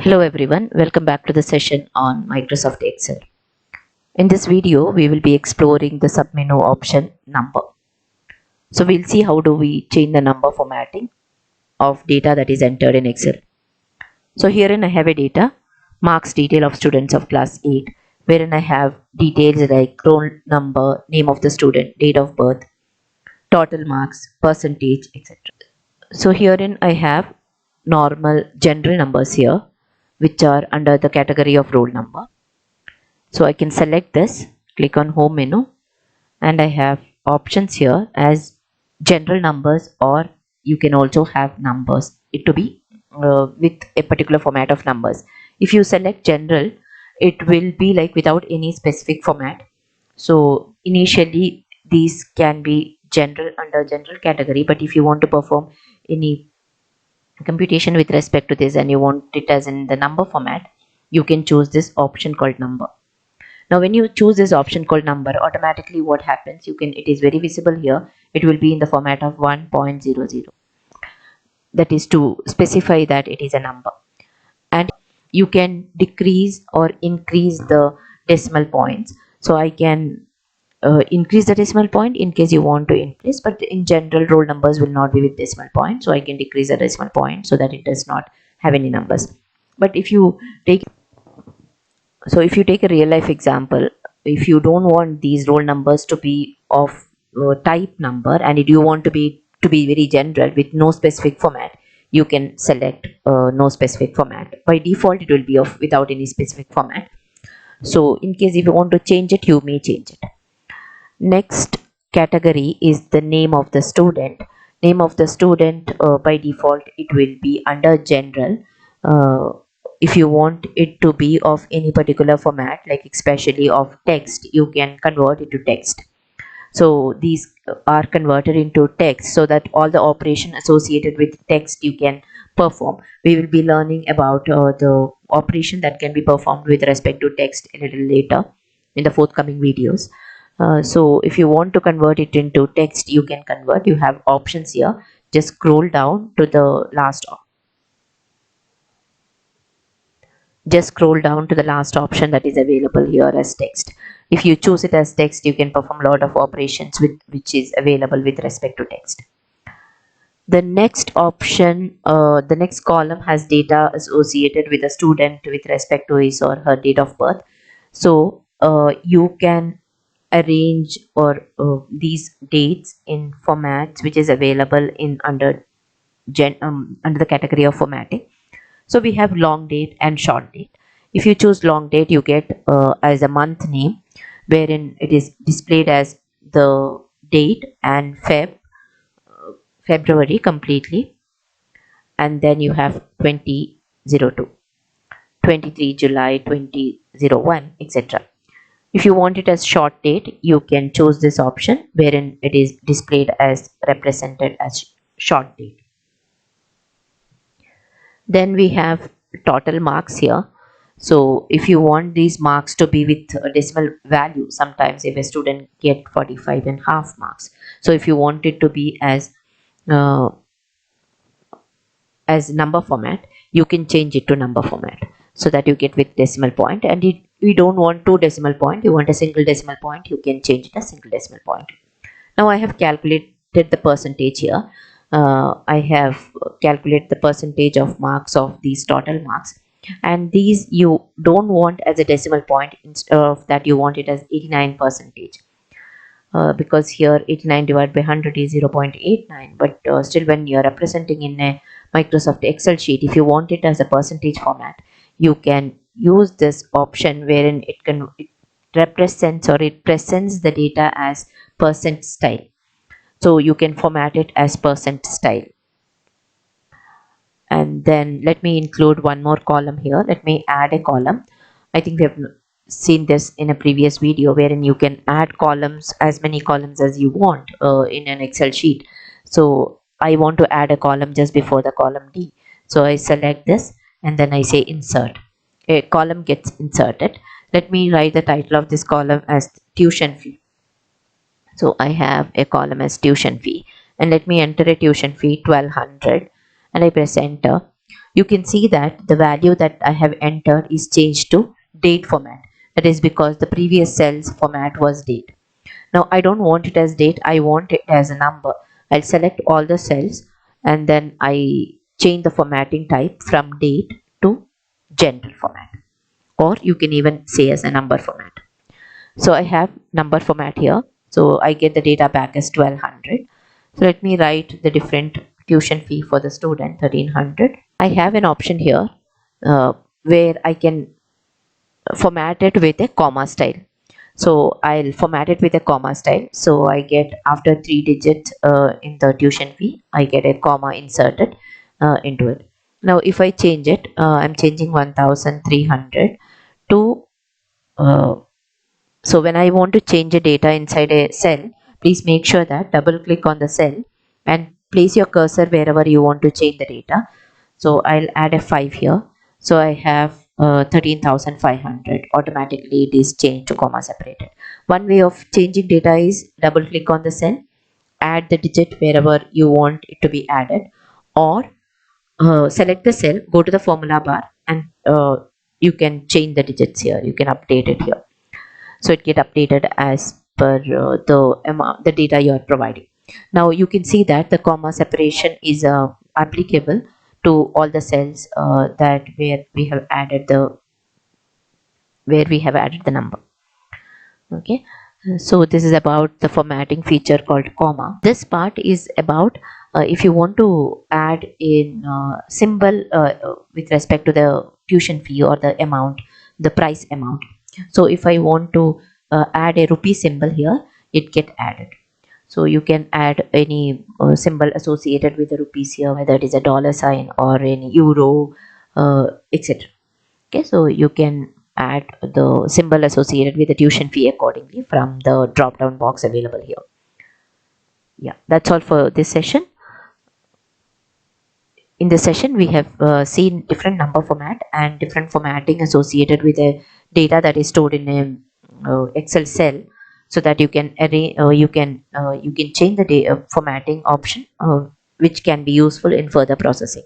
Hello everyone, welcome back to the session on Microsoft Excel. In this video, we will be exploring the submenu option number. So we'll see how do we change the number formatting of data that is entered in Excel. So herein I have a data, marks detail of students of class 8, wherein I have details like roll number, name of the student, date of birth, total marks, percentage, etc. So herein I have normal general numbers here, which are under the category of roll number. So I can select this, click on home menu, and I have options here as general numbers, or you can also have numbers it to be with a particular format of numbers. If you select general, it will be like without any specific format. So initially these can be general under general category, but if you want to perform any computation with respect to this and you want it as in the number format, you can choose this option called number. Now when you choose this option called number, automatically what happens, it is very visible here, it will be in the format of 1.00. That is to specify that it is a number. And you can decrease or increase the decimal points. So I can increase the decimal point in case you want to increase, but in general roll numbers will not be with decimal point, so I can decrease the decimal point so that it does not have any numbers. But if you take a real life example, if you don't want these roll numbers to be of type number and you want to be very general with no specific format, you can select no specific format. By default it will be of without any specific format. So in case if you want to change it, you may change it. Next category is the name of the student. Name of the student, by default it will be under general. If you want it to be of any particular format, like especially of text, you can convert it to text. So these are converted into text so that all the operation associated with text you can perform. We will be learning about the operation that can be performed with respect to text a little later in the forthcoming videos. So if you want to convert it into text, you can convert. You have options here. Just scroll down to the last option that is available here as text. If you choose it as text, you can perform a lot of operations which is available with respect to text. The next option, the next column has data associated with a student with respect to his or her date of birth. So you can arrange or these dates in formats which is available in under the category of formatting. So we have long date and short date. If you choose long date, you get as a month name, wherein it is displayed as the date and February completely, and then you have 2002, 23 July 2001, etc. If you want it as short date, you can choose this option wherein it is displayed as represented as short date. Then we have total marks here. So if you want these marks to be with a decimal value, sometimes if a student get 45.5 marks, so if you want it to be as number format, you can change it to number format so that you get with decimal point. And we don't want two decimal point, you want a single decimal point, you can change it as single decimal point. Now I have calculated the percentage here. I have calculated the percentage of marks of these total marks, and these you don't want as a decimal point. Instead of that, you want it as 89 percentage. Because here 89 divided by 100 is 0.89, but still when you are representing in a Microsoft Excel sheet, if you want it as a percentage format, you can use this option wherein it represents or it presents the data as percent style. So you can format it as percent style. And then let me include one more column here. Let me add a column. I think we have seen this in a previous video wherein you can add columns, as many columns as you want in an Excel sheet. So I want to add a column just before the column D. So I select this and then I say insert. A column gets inserted. Let me write the title of this column as tuition fee. So I have a column as tuition fee, and let me enter a tuition fee 1200 and I press enter. you can see that the value that I have entered is changed to date format. That is because the previous cell's format was date. Now I don't want it as date, I want it as a number. I'll select all the cells and then I change the formatting type from date to general format, or you can even say as a number format. So I have number format here. So I get the data back as 1200. So let me write the different tuition fee for the student, 1300. I have an option here where I can format it with a comma style. So I'll format it with a comma style. So I get after 3 digits in the tuition fee, I get a comma inserted into it. Now if I change it, I'm changing 1300 to so when I want to change a data inside a cell, please make sure that double click on the cell and place your cursor wherever you want to change the data. So I'll add a 5 here. So I have 13,500. Automatically it is changed to comma separated. One way of changing data is double click on the cell, add the digit wherever you want it to be added, or select the cell, go to the formula bar, and you can change the digits here. You can update it here. So it get updated as per the amount, the data you are providing. Now you can see that the comma separation is applicable to all the cells that where we have added the number. Okay, so this is about the formatting feature called comma. This part is about if you want to add in symbol with respect to the tuition fee or the amount, the price amount. So if I want to add a rupee symbol here, it get added. So you can add any symbol associated with the rupees here, whether it is a dollar sign or any euro, etc. Okay, so you can add the symbol associated with the tuition fee accordingly from the drop down box available here. Yeah, that's all for this session. In this session, we have seen different number format and different formatting associated with the data that is stored in a Excel cell, so that you can arrange, you can change the formatting option, which can be useful in further processing.